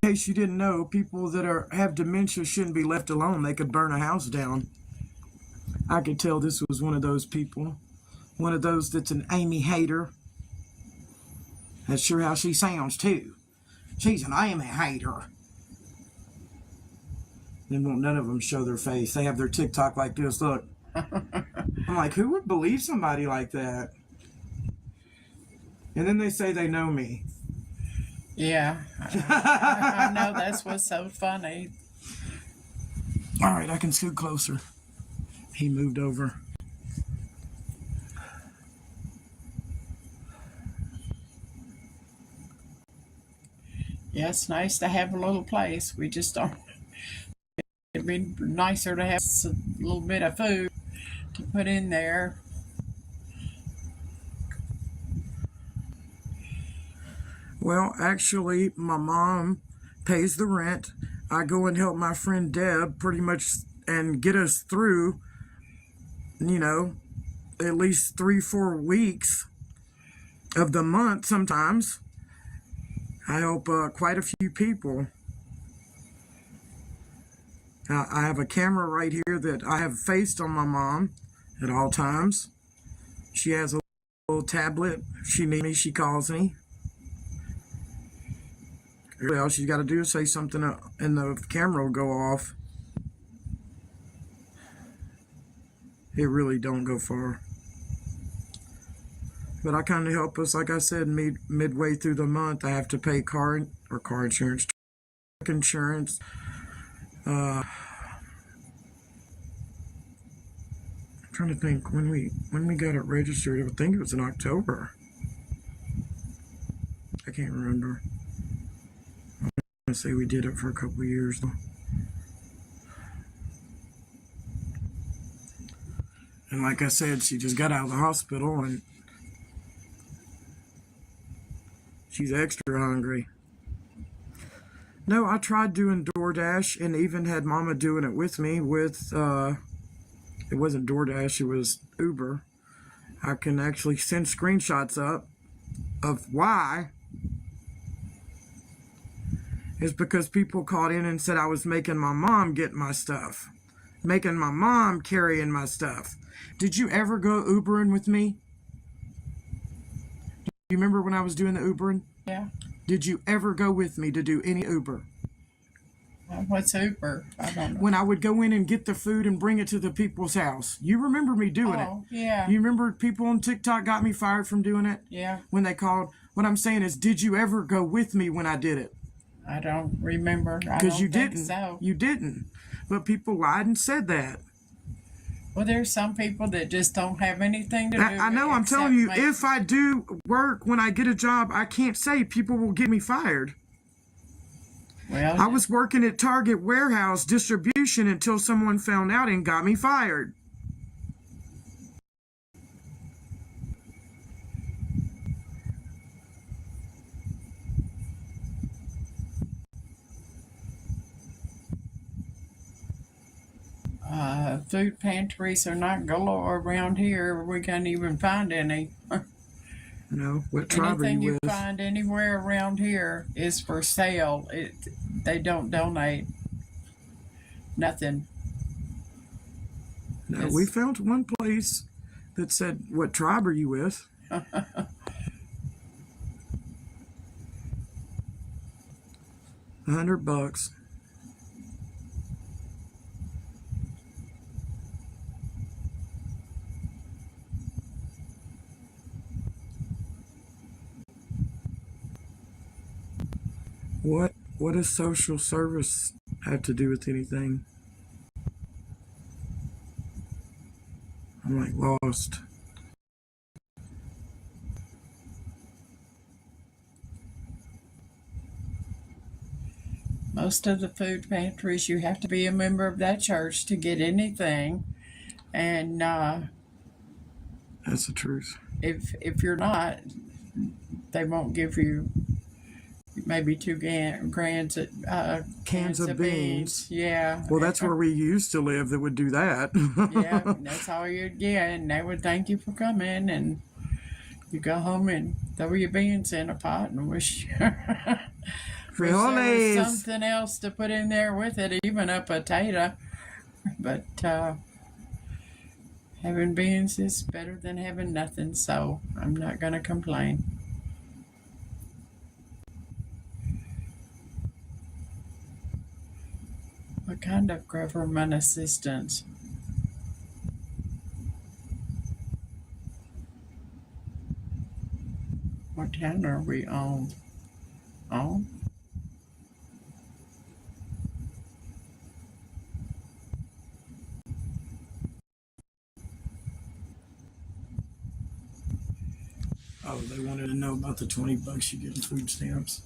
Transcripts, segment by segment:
case you didn't know, people that have dementia shouldn't be left alone. They could burn a house down. I could tell this was one of those people. One of those that's an Amy hater. That's sure how she sounds, too. She's an Amy hater. Then won't none of them show their face. They have their TikTok like this. Look. I'm like, who would believe somebody like that? And then they say they know me. Yeah. I know, that's what's so funny. All right, I can scoot closer. He moved over. Yeah, it's nice to have a little place. We just don't. It'd be nicer to have a little bit of food to put in there. Well, actually, my mom pays the rent. I go and help my friend Deb pretty much and get us through, you know, at least 3-4 weeks of the month sometimes. I help quite a few people. I have a camera right here that I have faced on my mom at all times. She has a little tablet. If she needs me, she calls me. All she's got to do is say something and the camera will go off. It really don't go far. But I kind of help us, like I said, midway through the month. I have to pay car insurance, truck insurance. I'm trying to think when we got it registered. I think it was in October. I can't remember. I'm gonna say we did it for a couple of years though. And like I said, she just got out of the hospital and she's extra hungry. No, I tried doing DoorDash and even had Mama doing it with me with, it wasn't DoorDash, it was Uber. I can actually send screenshots up of why. It's because people called in and said I was making my mom get my stuff. Making my mom carrying my stuff. Did you ever go Ubering with me? Do you remember when I was doing the Ubering? Yeah. Did you ever go with me to do any Uber? What's Uber? I don't know. When I would go in and get the food and bring it to the people's house. You remember me doing it. Oh, yeah. You remember people on TikTok got me fired from doing it? Yeah. When they called. What I'm saying is, did you ever go with me when I did it? I don't remember. Because you didn't. So. You didn't. But people lied and said that. Well, there's some people that just don't have anything to do. I know. I'm telling you, if I do work when I get a job, I can't say people will get me fired. Well, I was working at Target warehouse distribution until someone found out and got me fired. Food pantries are not galore around here. We can't even find any. No, what tribe are Anything you you with? find anywhere around here is for sale. They don't donate. Nothing. No, we found one place that said, "What tribe are you with?" $100. What does social service have to do with anything? I'm like lost. Most of the food pantries, you have to be a member of that church to get anything, and That's the truth. if you're not, they won't give you maybe 2 cans of beans. Yeah. Well, that's where we used to live that would do that. Yeah, that's all you'd get, and they would thank you for coming. And You go home and throw your beans in a pot and wish, wish there was Frijoles. something else to put in there with it, even a potato. But having beans is better than having nothing, so I'm not going to complain. What kind of government assistance? What town are we on? On? Oh, they wanted to know about the $20 you get in food stamps.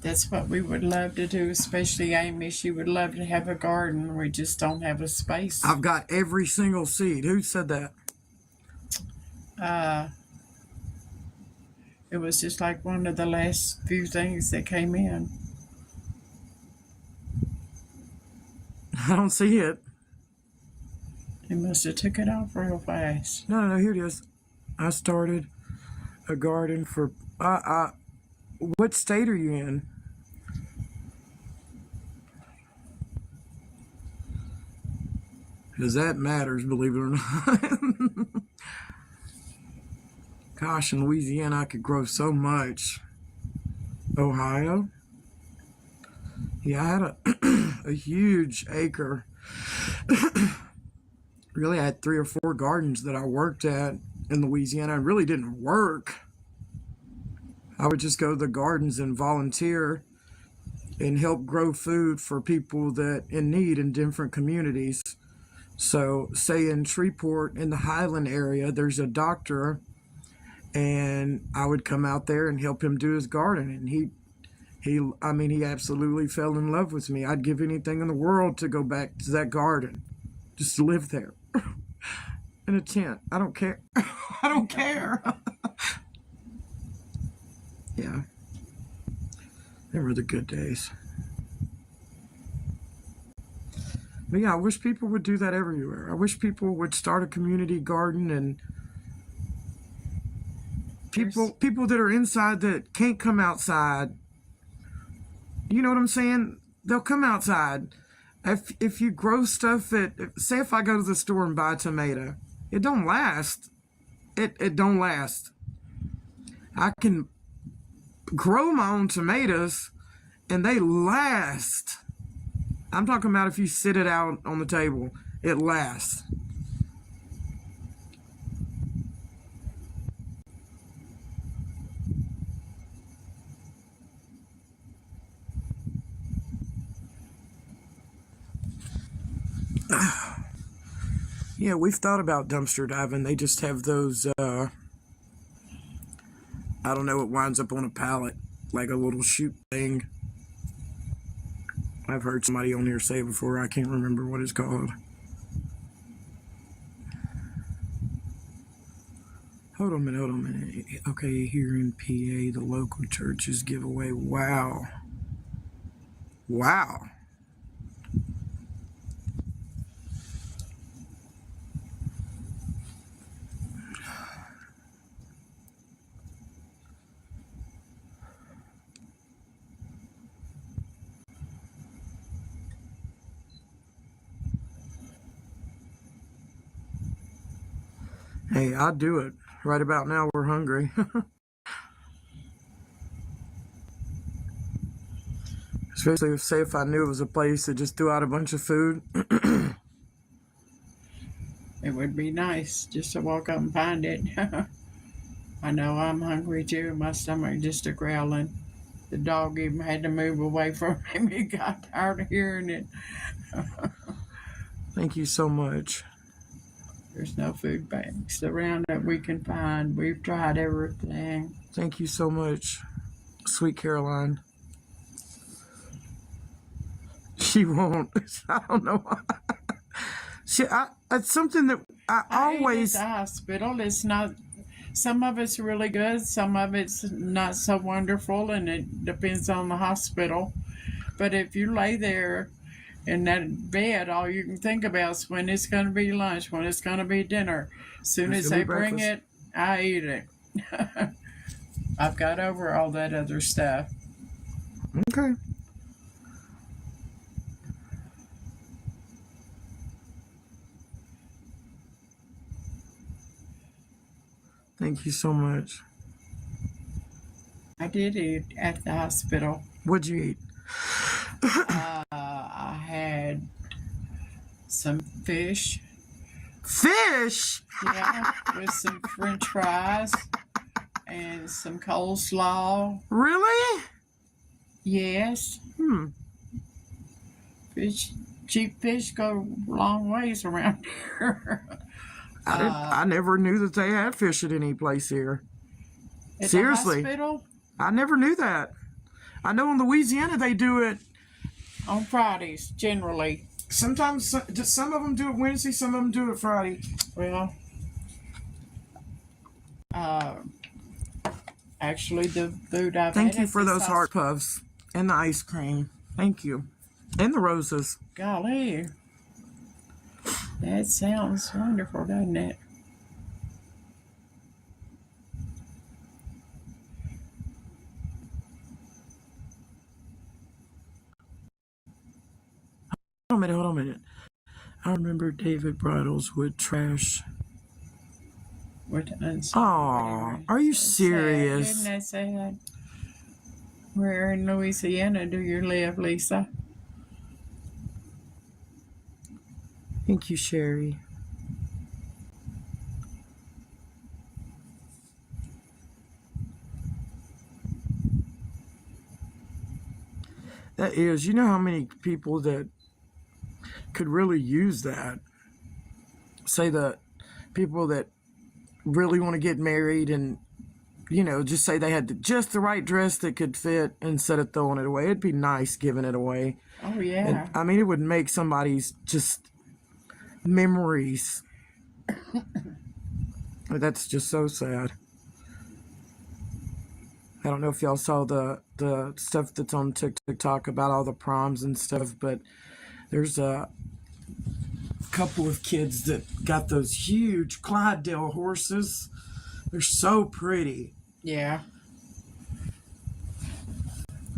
That's what we would love to do, especially Amy. She would love to have a garden. We just don't have a space. I've got every single seed. Who said that? It was just like one of the last few things that came in. I don't see it. They must have took it off real fast. No, here it is. I started a garden for. What state are you in? Because that matters, believe it or not. Gosh, in Louisiana, I could grow so much. Ohio? Yeah, I had a huge acre. Really, I had 3 or 4 gardens that I worked at in Louisiana. I really didn't work. I would just go to the gardens and volunteer and help grow food for people that in need in different communities. So, say in Shreveport, in the Highland area, there's a doctor, and I would come out there and help him do his garden. And he absolutely fell in love with me. I'd give anything in the world to go back to that garden, just to live there in a tent. I don't care. I don't care. Yeah, they were the good days. But yeah, I wish people would do that everywhere. I wish people would start a community garden, and people that are inside that can't come outside. You know what I'm saying? They'll come outside. If you grow stuff say if I go to the store and buy a tomato, it don't last. It don't last. I can grow my own tomatoes and they last. I'm talking about if you sit it out on the table, it lasts. Yeah, we've thought about dumpster diving. They just have those, I don't know, it winds up on a pallet, like a little chute thing. I've heard somebody on here say it before. I can't remember what it's called. Hold on a minute. Okay, here in PA, the local churches give away. Wow. Hey, I'd do it. Right about now, we're hungry. Especially if I knew it was a place that just threw out a bunch of food. It would be nice just to walk up and find it. I know I'm hungry too. My stomach just a growling. The dog even had to move away from him. He got tired of hearing it. Thank you so much. There's no food banks around that we can find. We've tried everything. Thank you so much, sweet Caroline. She won't. I don't know why. It's something that I always. At the hospital, it's not. Some of it's really good. Some of it's not so wonderful, and it depends on the hospital. But if you lay there in that bed, all you can think about is when it's going to be lunch, when it's going to be dinner. As soon It's as gonna be they bring breakfast. it, I eat it. I've got over all that other stuff. Okay. Thank you so much. I did eat at the hospital. What'd you eat? I had some fish, Fish. yeah, with some French fries and some coleslaw. Really? Yes, fish, cheap fish go long ways around here. I never knew that they had fish at any place here. At the Seriously, hospital I never knew that. I know in Louisiana they do it. on Fridays generally. Sometimes some of them do it Wednesday, some of them do it Friday. Well, uh, actually, the food I've Thank had you at for this those heart puffs and the ice cream. Thank you. And the roses. Golly, that sounds wonderful, doesn't it? Hold on a minute. I remember David Bridles would trash. With Aw, are you serious? Isn't that sad? Where in Louisiana do you live, Lisa? Thank you, Sherry. That is, you know how many people that could really use that? Say the people that really want to get married and, just say they had just the right dress that could fit instead of throwing it away. It'd be nice giving it away. Oh, yeah. And, I mean, it would make somebody's just memories. That's just so sad. I don't know if y'all saw the stuff that's on TikTok about all the proms and stuff, but there's a couple of kids that got those huge Clydesdale horses. They're so pretty. Yeah.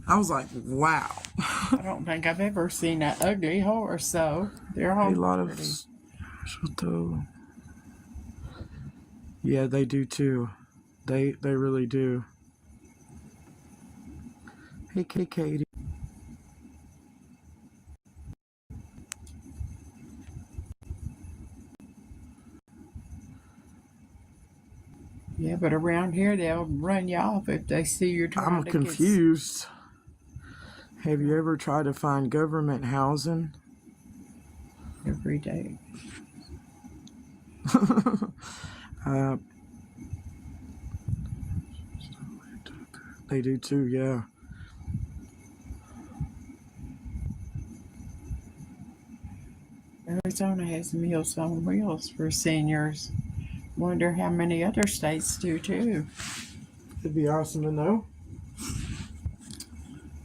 I was like, wow. I don't think I've ever seen an ugly horse, so they're all A lot pretty. of yeah, they do too. They really do. Hey, Katie. Yeah, but around here they'll run you off if they see you're trying I'm to confused. Have you ever tried to find government housing? get every day. They do too, yeah. Arizona has Meals on Wheels for seniors. Wonder how many other states do too. It'd be awesome to know.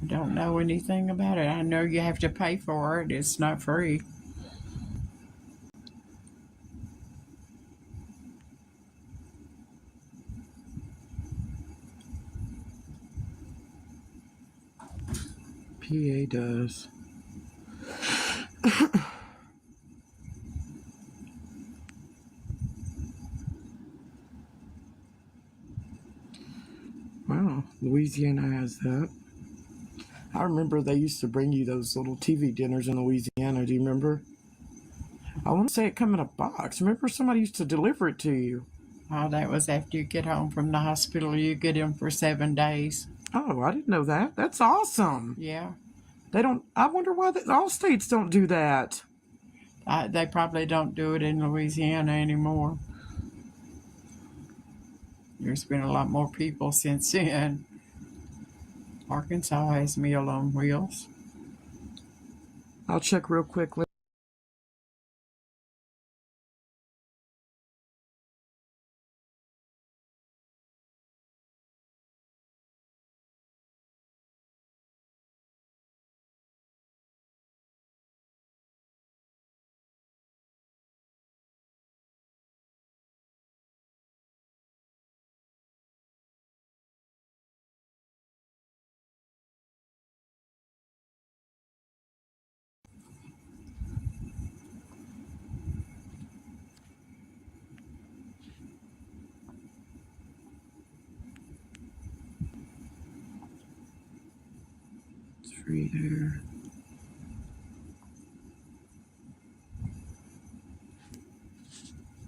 I don't know anything about it. I know you have to pay for it. It's not free. PA does. Wow, Louisiana has that. I remember they used to bring you those little TV dinners in Louisiana. Do you remember? I want to say it come in a box. Remember somebody used to deliver it to you. Oh, that was after you get home from the hospital. You get them for 7 days. Oh, I didn't know that. That's awesome. Yeah. They don't. I wonder why all states don't do that. They probably don't do it in Louisiana anymore. There's been a lot more people since then. Arkansas has Meal on Wheels. I'll check real quick. 3 there.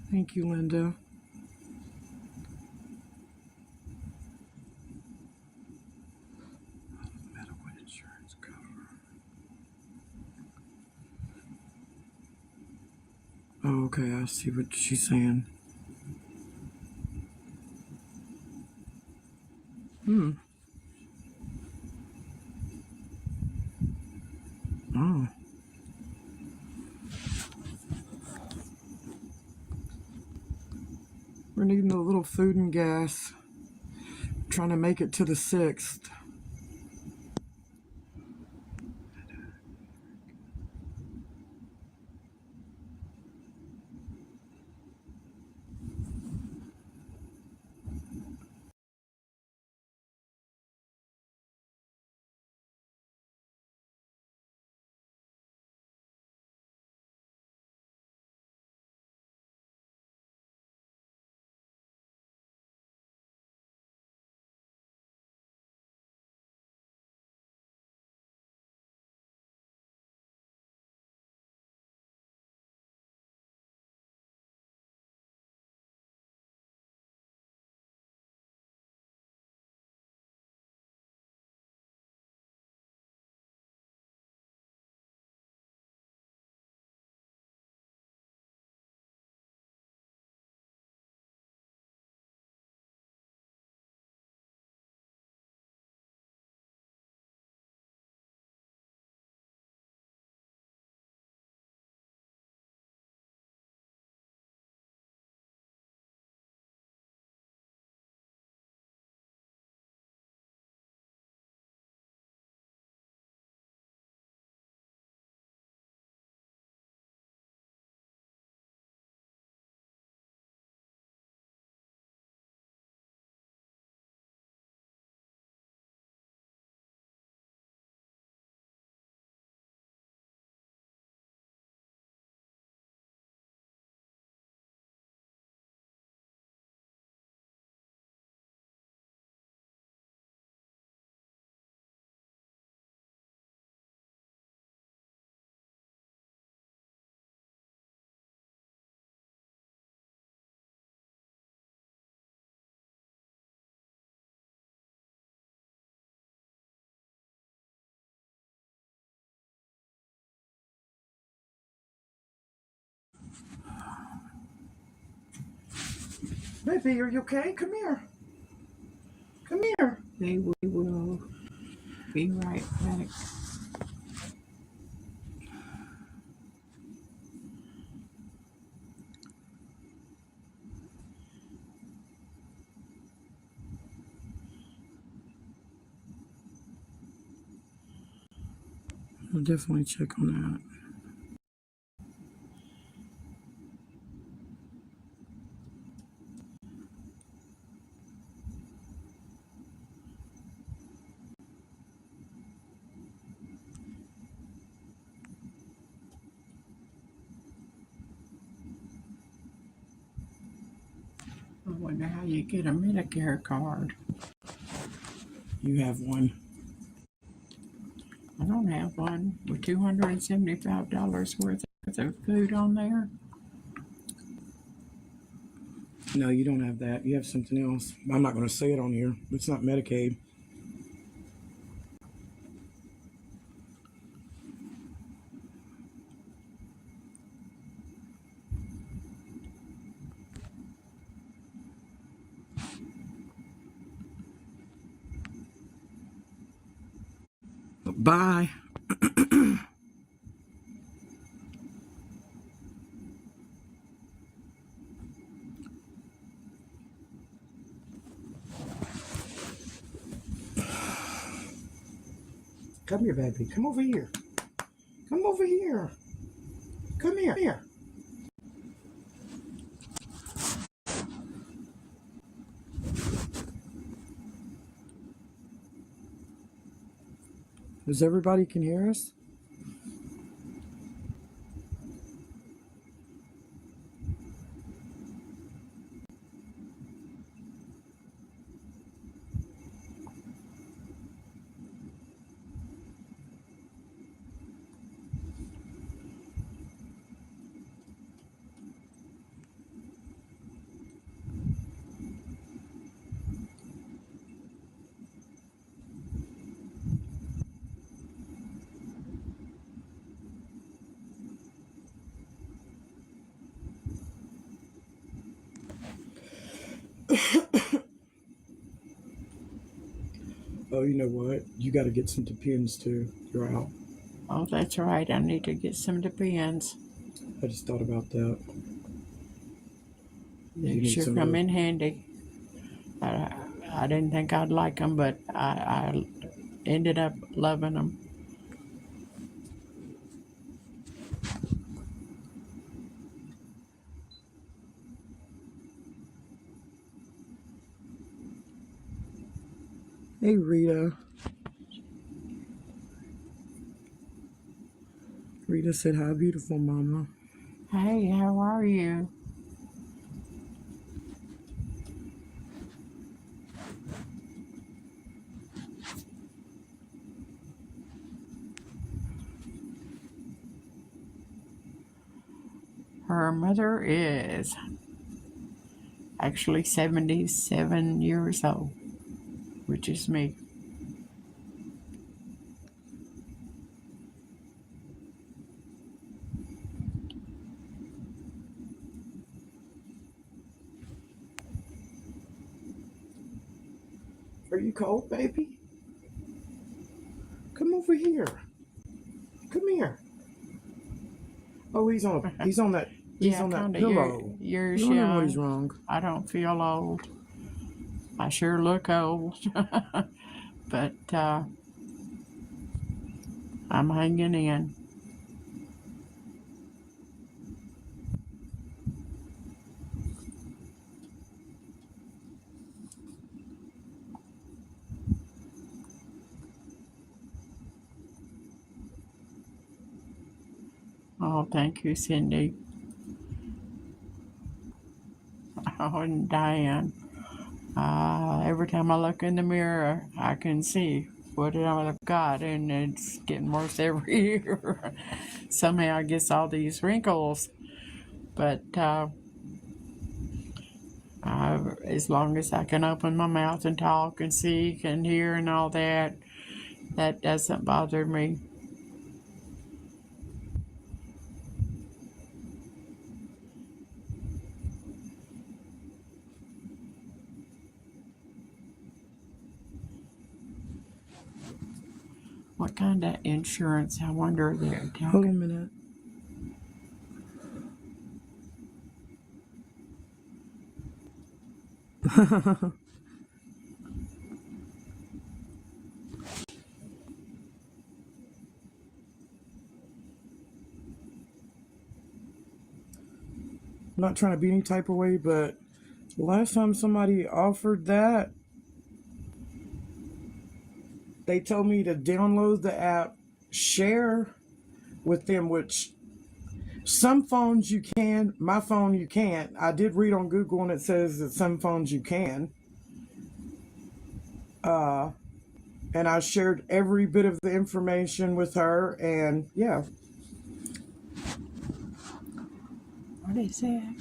Thank you, Linda. Medical insurance cover. Oh, okay, I see what she's saying. Oh. We're needing a little food and gas. Trying to make it to the 6th. Baby, are you okay? Come here. Come here. We will be right back. I'll definitely check on that. I wonder how you get a Medicare card. You have one. I don't have one with $275 worth of food on there. No, you don't have that. You have something else. I'm not going to say it on here. It's not Medicaid. Bye. Come here, baby. Come over here. Come over here. Come here. Here. Does everybody can hear us? Oh, you know what? You got to get some Depends too. You're out. Oh, that's right. I need to get some Depends. I just thought about that. They You need sure some of come those. in handy. I didn't think I'd like them, but I ended up loving them. Hey, Rita. Rita said, "Hi, beautiful mama." Hey, how are you? Her mother is actually 77 years old, which is me. Are you cold, baby? Come over here. Come here. Oh, he's on that. He's Yeah, on that kind of. pillow. Yours You wondering what he's young. wrong? I don't feel old. I sure look old, but I'm hanging in. Oh, thank you, Cindy. Oh, and Diane. Every time I look in the mirror, I can see what I've got, and it's getting worse every year. Somehow I get all these wrinkles, but as long as I can open my mouth and talk and see and hear and all that, that doesn't bother me. What kind of insurance, I wonder, they're Hold on a talking? minute. I'm not trying to be any type of way, but the last time somebody offered that, they told me to download the app, share with them, which some phones you can, my phone you can't. I did read on Google and it says that some phones you can. And I shared every bit of the information with her, and yeah. What is that?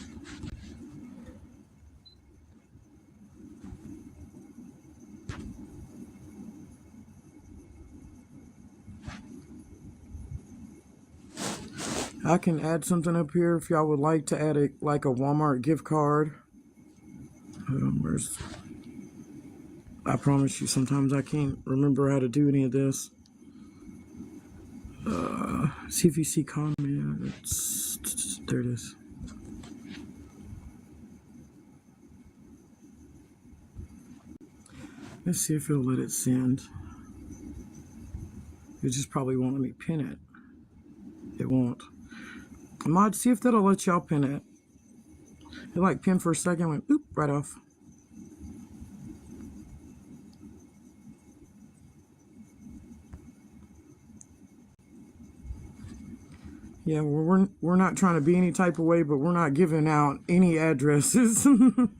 I can add something up here if y'all would like to add like a Walmart gift card. Where's I promise you, sometimes I can't remember how to do any of this. See if you see comments. There it is. Let's see if it'll let it send. It just probably won't let me pin it. It won't. Mod, see if that'll let y'all pin it. It like pinned for a second, went oop, right off. Yeah, we're not trying to be any type of way, but we're not giving out any addresses. In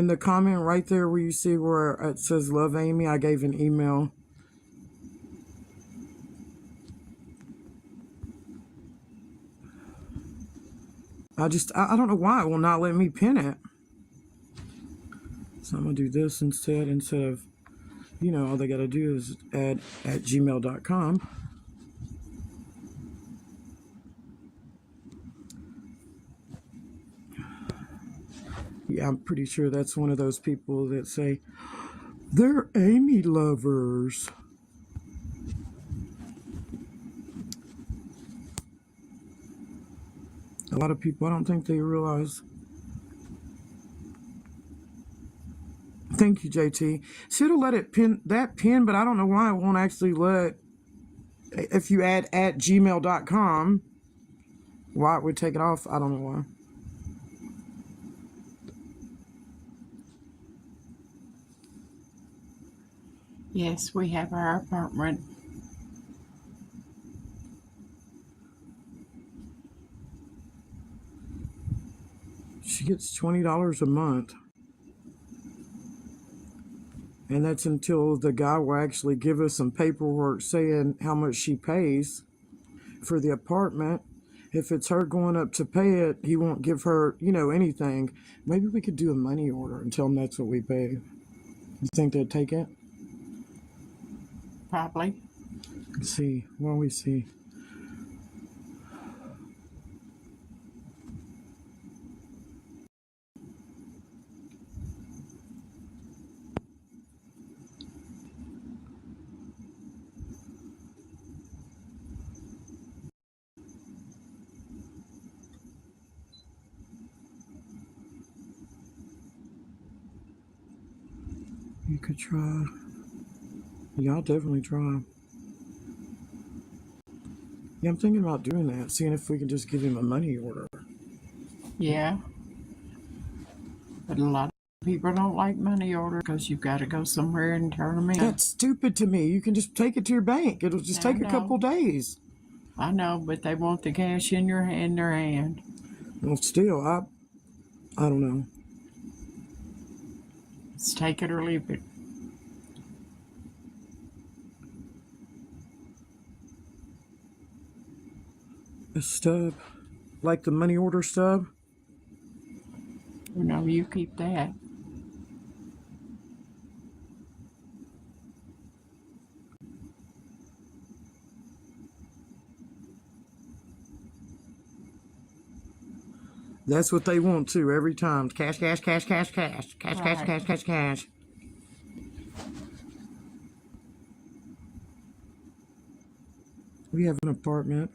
the comment right there where you see where it says Love Amy, I gave an email. I don't know why it will not let me pin it. So I'm going to do this instead of, all they got to do is add at gmail.com. Yeah, I'm pretty sure that's one of those people that say, they're Amy lovers. A lot of people, I don't think they realize. Thank you, JT. Should have let it pin, but I don't know why it won't actually let, if you add at gmail.com, why it would take it off. I don't know why. Yes, we have our apartment. She gets $20 a month. And that's until the guy will actually give us some paperwork saying how much she pays for the apartment. If it's her going up to pay it, he won't give her, anything. Maybe we could do a money order and tell him that's what we pay. You think they'd take it? Probably. Let's see. Well, we see. You could try. Yeah, I'll definitely try. Yeah, I'm thinking about doing that, seeing if we can just give him a money order. Yeah. But a lot of people don't like money orders because you've got to go somewhere and turn them in. That's stupid to me. You can just take it to your bank. It'll just take a couple days. I know, but they want the cash in their hand. Well, still, I don't know. It's take it or leave it. A stub, like the money order stub. No, you keep that. That's what they want too every time. Cash, cash, cash, cash, cash, cash, Right. cash, cash, cash, cash. We have an apartment.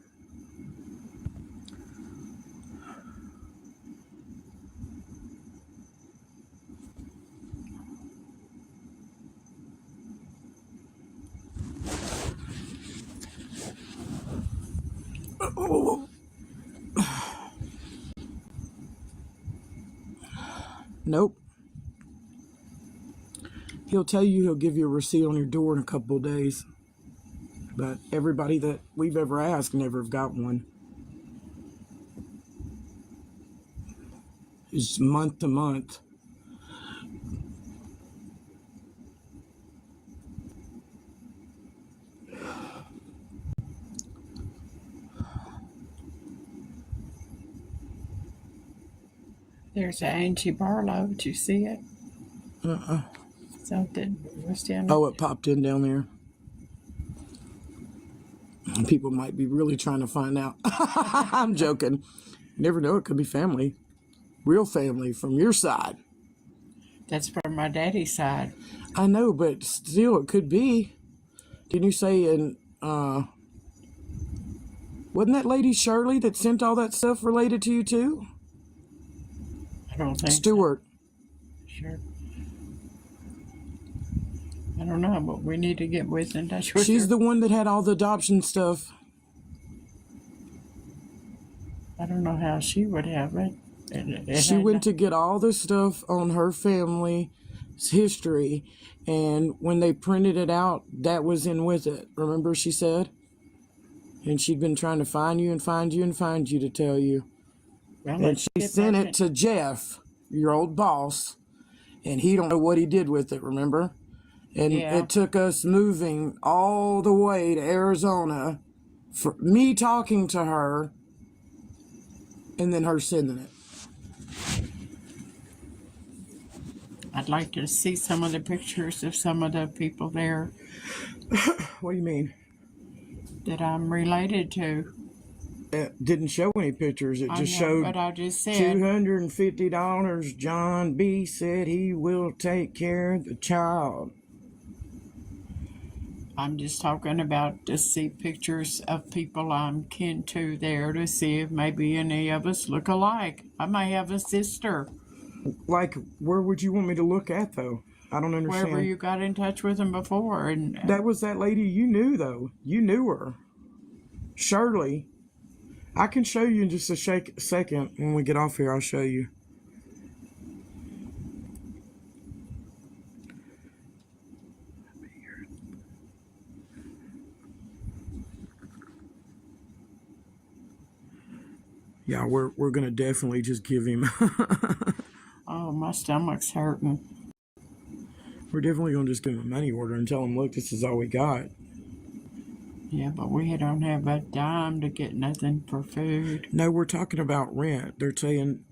Oh. Nope. He'll tell you he'll give you a receipt on your door in a couple of days. But everybody that we've ever asked never have got one. It's month to month. There's Angie Barlow. Did you see it? Something was down there. Oh, it popped in down there. People might be really trying to find out. I'm joking. You never know. It could be family. Real family from your side. That's from my daddy's side. I know, but still, it could be. Didn't you say wasn't that lady Shirley that sent all that stuff related to you too? I don't think Stewart. So. Sure. I don't know, but we need to get with in touch with She's her. the one that had all the adoption stuff. I don't know how she would have it. She went to get all the stuff on her family's history, and when they printed it out, that was in with it. Remember, she said? And she'd been trying to find you and find you and find you to tell you. Well, And she sent it to Jeff, your old boss, and he don't know what he did with it, remember? And it took us moving all the way to Arizona for me talking to her and then her sending it. I'd like to see some of the pictures of some of the people there. What do you mean? That I'm related to. didn't show any pictures. It I just know, showed but I just said, $250. John B. said he will take care of the child. I'm just talking about to see pictures of people I'm kin to there to see if maybe any of us look alike. I may have a sister. Like, where would you want me to look at, though? I don't Wherever understand. you got in touch with them before, and That was that lady you knew, though. You knew her. Shirley. I can show you in just a second. When we get off here, I'll show you. Yeah, we're gonna definitely just give him. oh, my stomach's hurting. We're definitely gonna just give him a money order and tell him, look, this is all we got. Yeah, but we don't have a dime to get nothing for food. No, we're talking about rent. They're saying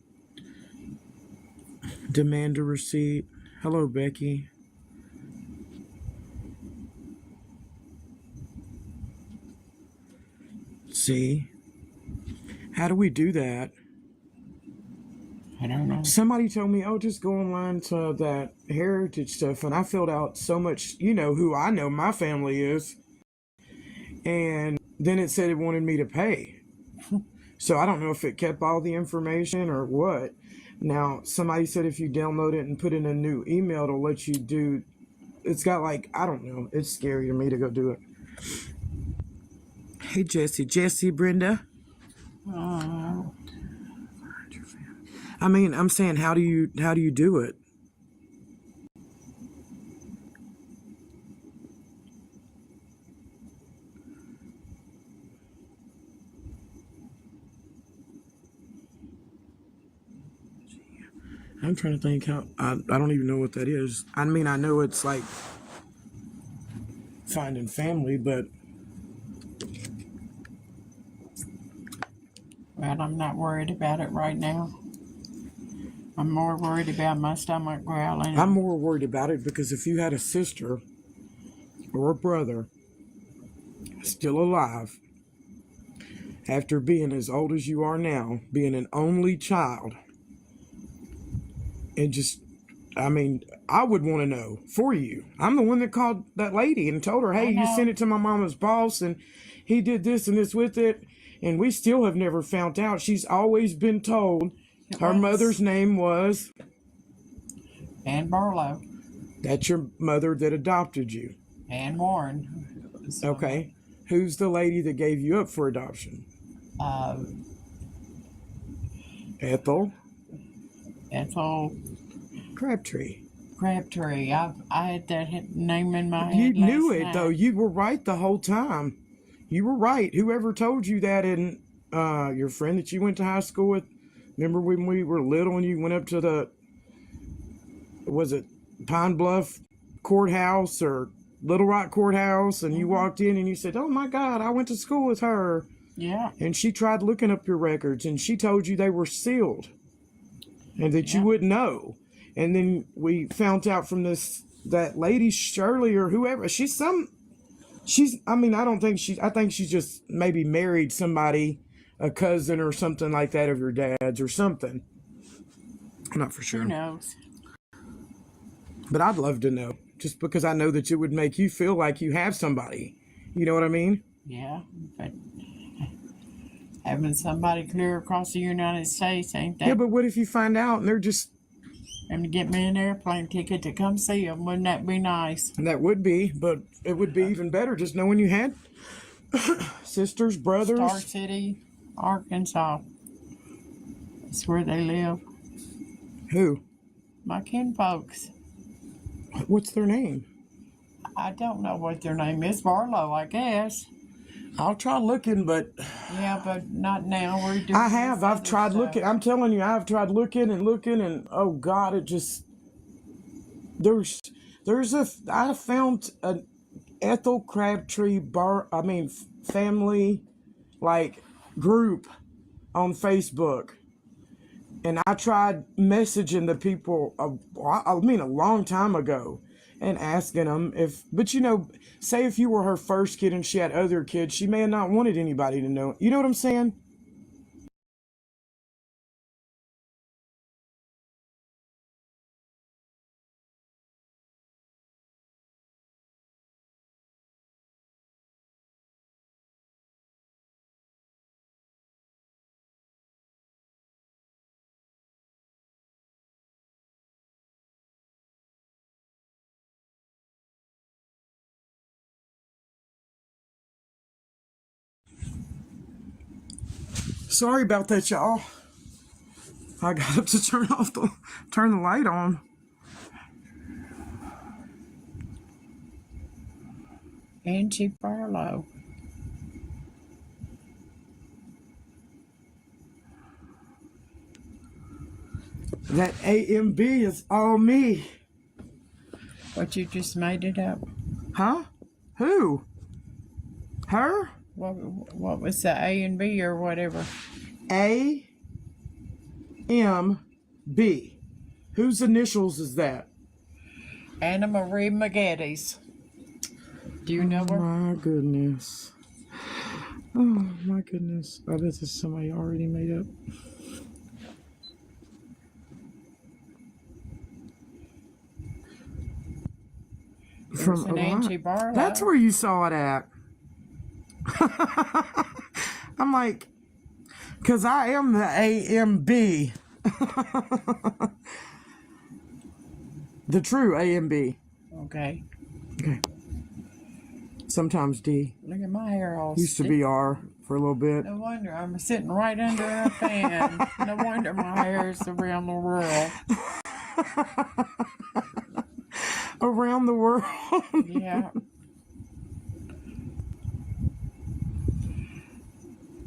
demand a receipt. Hello, Becky. See? How do we do that? I don't know. Somebody told me, oh, just go online to that heritage stuff. And I filled out so much, you know, who I know my family is. And then it said it wanted me to pay. So I don't know if it kept all the information or what. Now, somebody said if you download it and put in a new email, it'll let you do. It's got like, I don't know. It's scary to me to go do it. Hey, Jesse. Jesse, Brenda. Oh. I mean, I'm saying, how do you do it? I'm trying to think how. I don't even know what that is. I mean, I know it's like finding family, but Well, I'm not worried about it right now. I'm more worried about my stomach growling. I'm more worried about it because if you had a sister or a brother still alive after being as old as you are now, being an only child, and just, I mean, I would want to know for you. I'm the one that called that lady and told her, hey, you sent it to my mama's boss and he did this and this with it. And we still have never found out. She's always been told her mother's name was Ann Barlow. That's your mother that adopted you. Ann Warren. Okay. Who's the lady that gave you up for adoption? Ethel Crabtree. I had that name in my head. You knew last it night. though. You were right the whole time. You were right. Whoever told you that, and your friend that you went to high school with. Remember when we were little and you went up to the, was it Pine Bluff Courthouse or Little Rock Courthouse, and you walked in and you said, oh my God, I went to school with her. Yeah. And she tried looking up your records and she told you they were sealed and that you wouldn't know. And then we found out from that lady, Shirley or whoever, I think she's just maybe married somebody, a cousin or something like that of your dad's or something. I'm not for sure. Who knows? But I'd love to know, just because I know that it would make you feel like you have somebody. You know what I mean? Yeah, but having somebody clear across the United States ain't that? Yeah, but what if you find out and they're just... And to get me an airplane ticket to come see them, wouldn't that be nice? That would be, but it would be even better just knowing you had sisters, brothers. Star City, Arkansas. That's where they live. Who? My kinfolks. What's their name? I don't know what their name is. Barlow, I guess. I'll try looking, but... Yeah, but not now. We're doing I've tried looking. I'm telling you, I've tried looking, and oh God, it just... I found an Ethel Crabtree family, like, group on Facebook. And I tried messaging the people, a long time ago, and asking them if, but you know, say if you were her first kid and she had other kids, she may have not wanted anybody to know. You know what I'm saying? Sorry about that, y'all. I got to turn the light on. Angie Barlow. That AMB is all me. What, you just made it up? Huh? Who? Her? What was the A and B or whatever? AMB. Whose initials is that? Anna Marie McGetty's. Do you know her? Oh my goodness. Oh my goodness. I bet this is somebody already made up. There's an Angie Barlow. That's where you saw it at. I'm like, because I am the AMB. The true AMB. Okay. Okay. Sometimes D. Look at my hair all Used to be R for a little bit. No wonder I'm sitting right under a fan. No wonder my hair's around the world. Around the world. Yeah.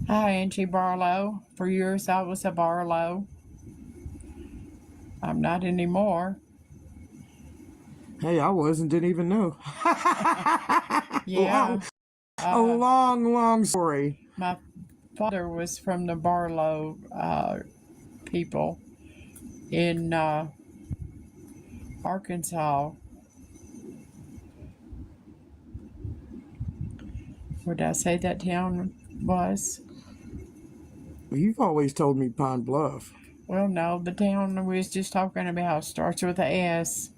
Hi, Angie Barlow. For years I was a Barlow. I'm not anymore. Hey, I didn't even know. Yeah. A long story. My father was from the Barlow people in Arkansas. Where did I say that town was? You've always told me Pine Bluff. Well, no, the town we was just talking about starts with a S.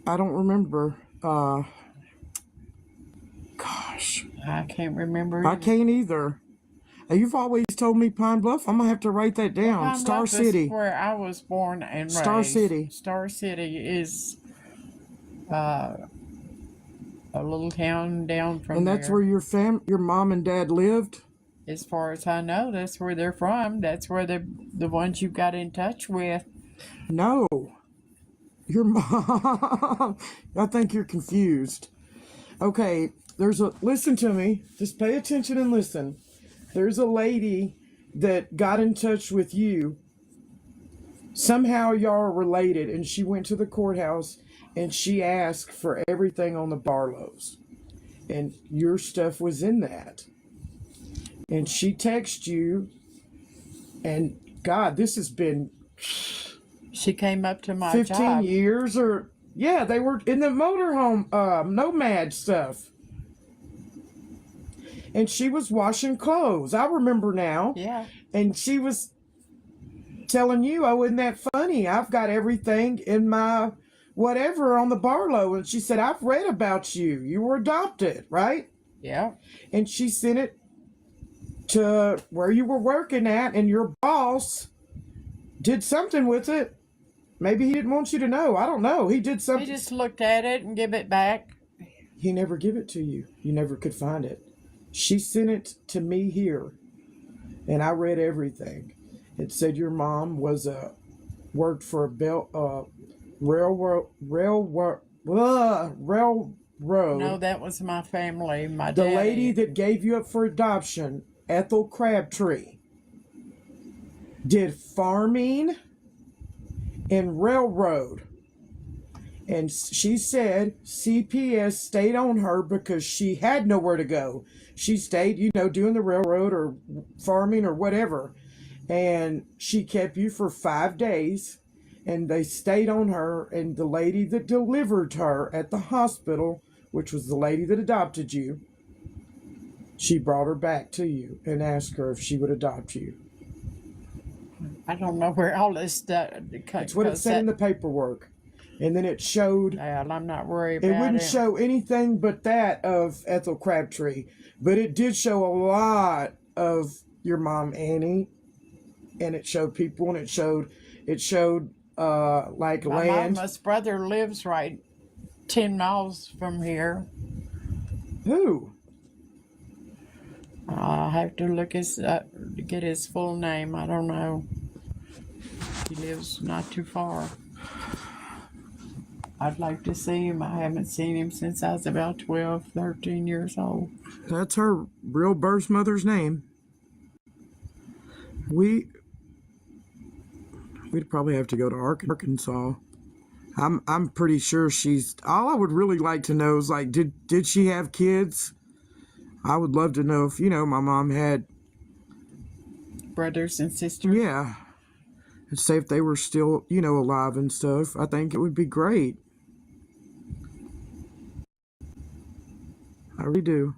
I don't remember. Gosh. I can't remember. I can't either. You've always told me Pine Bluff. I'm going to have to write that down. Pine Star Bluff City. is where I was born and raised. Star City. Star City is a little town down from And that's there. where your mom and dad lived? As far as I know, that's where they're from. That's where the ones you got in touch with. No. Your mom. I think you're confused. Okay, listen to me. Just pay attention and listen. There's a lady that got in touch with you. Somehow y'all are related, and she went to the courthouse and she asked for everything on the Barlows. And your stuff was in that. And she texted you, and God, this has been She came up to my 15 job. years or yeah, they were in the motorhome nomad stuff. And she was washing clothes. I remember now. Yeah. And she was telling you, oh, isn't that funny? I've got everything in my whatever on the Barlow. And she said, I've read about you. You were adopted, right? Yeah. And she sent it to where you were working at, and your boss did something with it. Maybe he didn't want you to know. I don't know. He did something. He just looked at it and give it back. He never give it to you. You never could find it. She sent it to me here, and I read everything. It said your mom worked for a railroad. No, that was my family. My The daddy. lady that gave you up for adoption, Ethel Crabtree, did farming and railroad. And she said CPS stayed on her because she had nowhere to go. She stayed, doing the railroad or farming or whatever. And she kept you for 5 days. And they stayed on her. And the lady that delivered her at the hospital, which was the lady that adopted you, she brought her back to you and asked her if she would adopt you. I don't know where all this stuff. That's what it said in the paperwork. And then it showed. Well, I'm not worried about it. It wouldn't show anything but that of Ethel Crabtree. But it did show a lot of your mom, Annie. And it showed people, and it showed like My land. mama's brother lives right 10 miles from here. Who? I'll have to look to get his full name. I don't know. He lives not too far. I'd like to see him. I haven't seen him since I was about 12, 13 years old. That's her real birth mother's name. We'd probably have to go to Arkansas. I'm pretty sure she's. All I would really like to know is, like, did she have kids? I would love to know if, my mom had Brothers and sisters? Yeah. And say if they were still, alive and stuff. I think it would be great. I really do.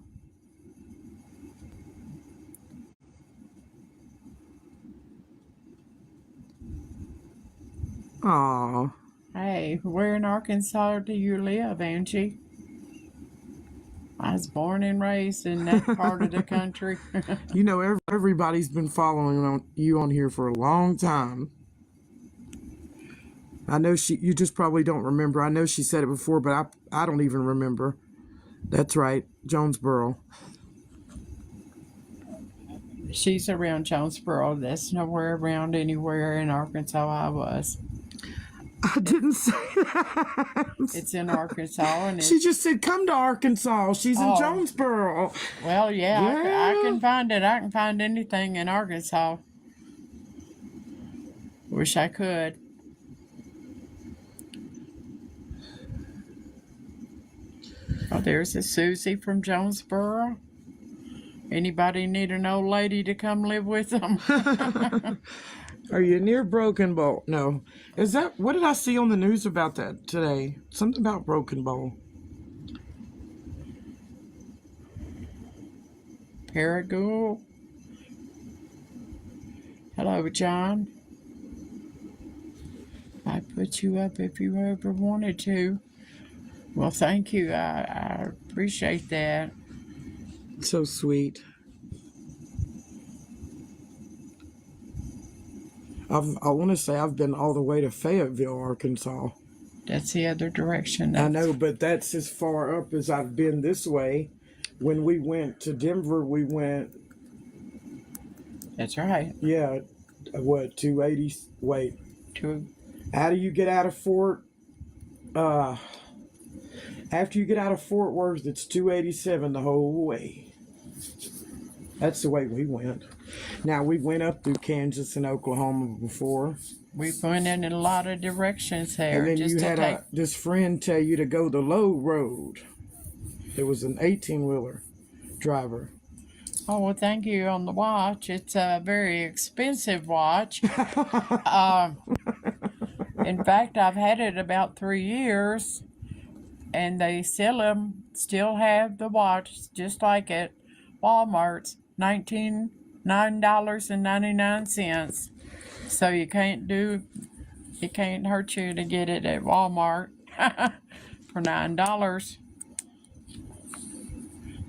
Aw. Hey, where in Arkansas do you live, Angie? I was born and raised in that part of the country. Everybody's been following you on here for a long time. I know you just probably don't remember. I know she said it before, but I don't even remember. That's right, Jonesboro. She's around Jonesboro. That's nowhere around anywhere in Arkansas I was. I didn't say that. It's in Arkansas. And she just said, come to Arkansas. She's in Jonesboro. Well, yeah. I can find it. I can find anything in Arkansas. Wish I could. Oh, there's a Susie from Jonesboro. Anybody need an old lady to come live with them? Are you near Broken Bow? No. What did I see on the news about that today? Something about Broken Bow. Paragould. Hello, John. I'd put you up if you ever wanted to. Well, thank you. I appreciate that. So sweet. I want to say I've been all the way to Fayetteville, Arkansas. That's the other direction. I know, but that's as far up as I've been this way. When we went to Denver, we went... That's right. Yeah, 280... Wait. How do you get out of Fort... After you get out of Fort Worth, it's 287 the whole way. That's the way we went. Now, we went up through Kansas and Oklahoma before. We went in a lot of directions there. And then you had this friend tell you to go the low road. It was an 18-wheeler driver. Oh, well, thank you on the watch. It's a very expensive watch. In fact, I've had it about 3 years. And they still have the watch just like at Walmart's, $9.99. So it can't hurt you to get it at Walmart for $9.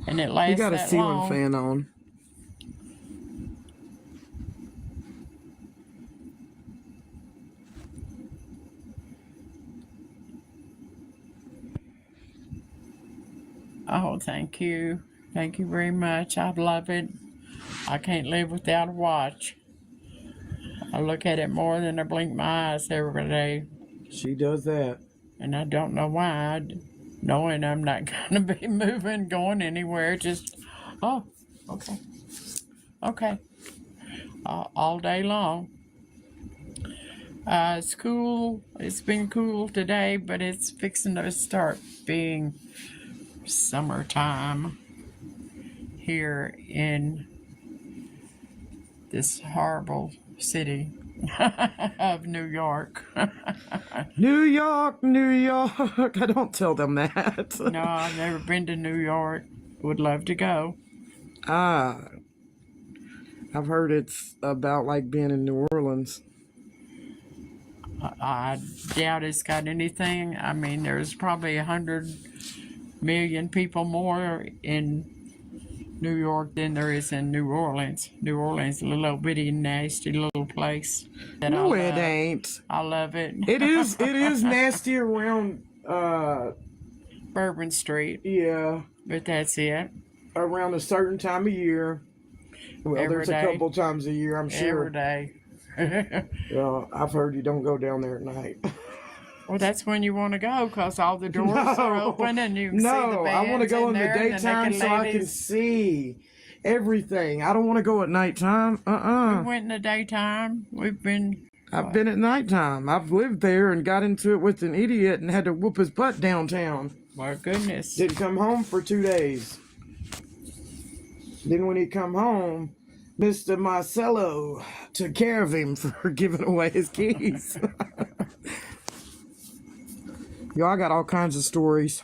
And it lasts that long. You got a ceiling fan on. Oh, thank you. Thank you very much. I love it. I can't live without a watch. I look at it more than I blink my eyes every day. She does that. And I don't know why. Knowing I'm not going to be moving, going anywhere. Just, okay. Okay. All day long. It's cool. It's been cool today, but it's fixing to start being summertime here in this horrible city of New York. New York, New York. I don't tell them that. No, I've never been to New York. Would love to go. I've heard it's about like being in New Orleans. I doubt it's got anything. I mean, there's probably 100 million people more in New York than there is in New Orleans. New Orleans is a little bitty, nasty little place. No, it ain't. I love it. It is nasty around Bourbon Street. Yeah. But that's it. Around a certain time of year. Well, every there's a day. couple times a year, I'm sure. Every day. I've heard you don't go down there at night. Well, that's when you want to go because all the doors are open and you can see the No, I want to bands go in the there and the daytime naked so I can ladies. see everything. I don't want to go at nighttime. We went in the daytime. I've been at nighttime. I've lived there and got into it with an idiot and had to whoop his butt downtown. My goodness. Didn't come home for 2 days. Then when he come home, Mr. Marcello took care of him for giving away his keys. Yo, I got all kinds of stories.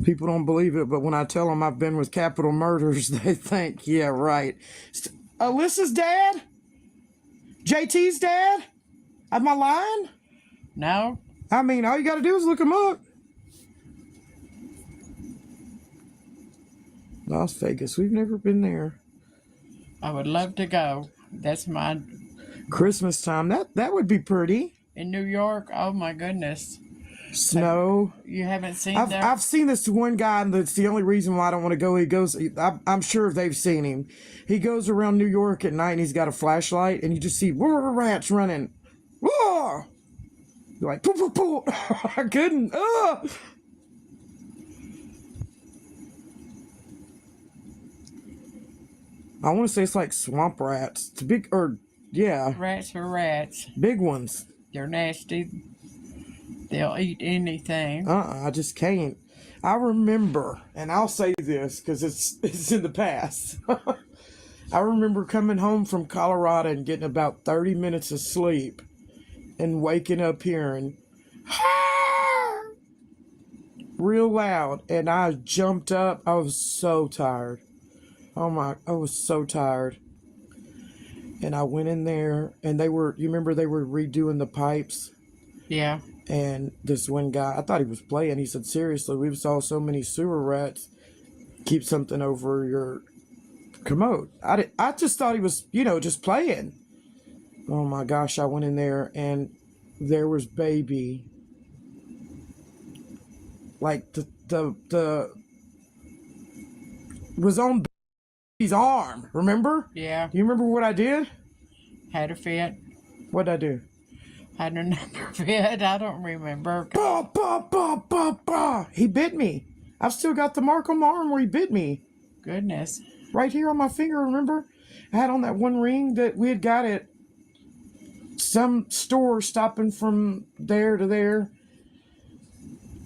People don't believe it, but when I tell them I've been with capital murders, they think, yeah, right. Alyssa's dad? JT's dad? Am I lying? No. I mean, all you got to do is look him up. Las Vegas. We've never been there. I would love to go. That's my... Christmas time. That would be pretty. In New York, oh my goodness. Snow. You haven't seen that? I've seen this one guy, and that's the only reason why I don't want to go. He goes, I'm sure they've seen him. He goes around New York at night, and he's got a flashlight, and you just see rats running. Whoa! You're like, poo, poo, poo. I couldn't. I want to say it's like swamp rats. It's big, yeah. Rats are rats. Big ones. They're nasty. They'll eat anything. I just can't. I remember, and I'll say this because it's in the past. I remember coming home from Colorado and getting about 30 minutes of sleep and waking up hearing real loud, and I jumped up. I was so tired. I was so tired. And I went in there, and you remember they were redoing the pipes? Yeah. And this one guy, I thought he was playing. He said, seriously, we saw so many sewer rats. Keep something over your commode. I just thought he was, just playing. Oh my gosh, I went in there, and there was baby. Like, the was on baby's arm, remember? Yeah. You remember what I did? Had a fit. What'd I do? Had another fit. I don't remember. Bah, bah, bah, bah, bah. He bit me. I've still got the mark on my arm where he bit me. Goodness. Right here on my finger, remember? I had on that one ring that we had got at some store stopping from there to there.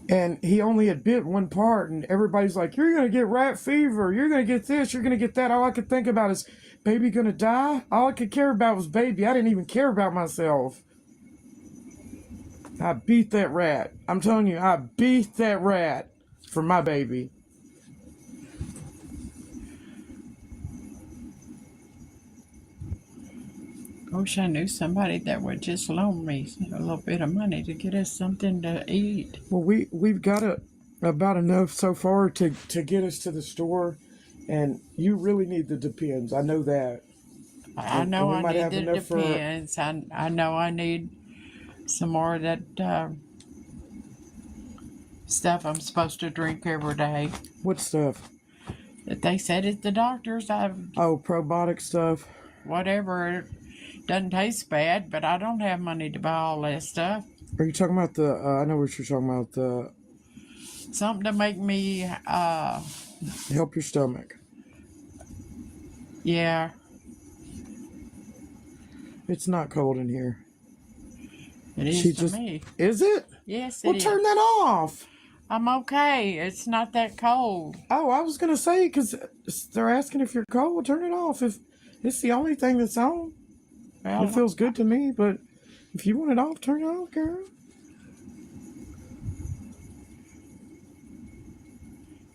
And he only had bit one part, and everybody's like, you're going to get rat fever. You're going to get this. You're going to get that. All I could think about is, baby going to die? All I could care about was baby. I didn't even care about myself. I beat that rat. I'm telling you, I beat that rat for my baby. I wish I knew somebody that would just loan me a little bit of money to get us something to eat. Well, we've got about enough so far to get us to the store, and you really need the Depends. I know that. I know I need the Depends. I know I need some more of that stuff I'm supposed to drink every day. What stuff? That they said at the doctor's. Probiotic stuff. Whatever. It doesn't taste bad, but I don't have money to buy all that stuff. Are you talking about I know what you're talking about, something to make me, help your stomach. Yeah. It's not cold in here. It is to me. Is it? Yes, it is. Well, turn that off. I'm okay. It's not that cold. Oh, I was going to say, because they're asking if you're cold, turn it off. If it's the only thing that's on. Well, it feels good to me, but if you want it off, turn it off, girl.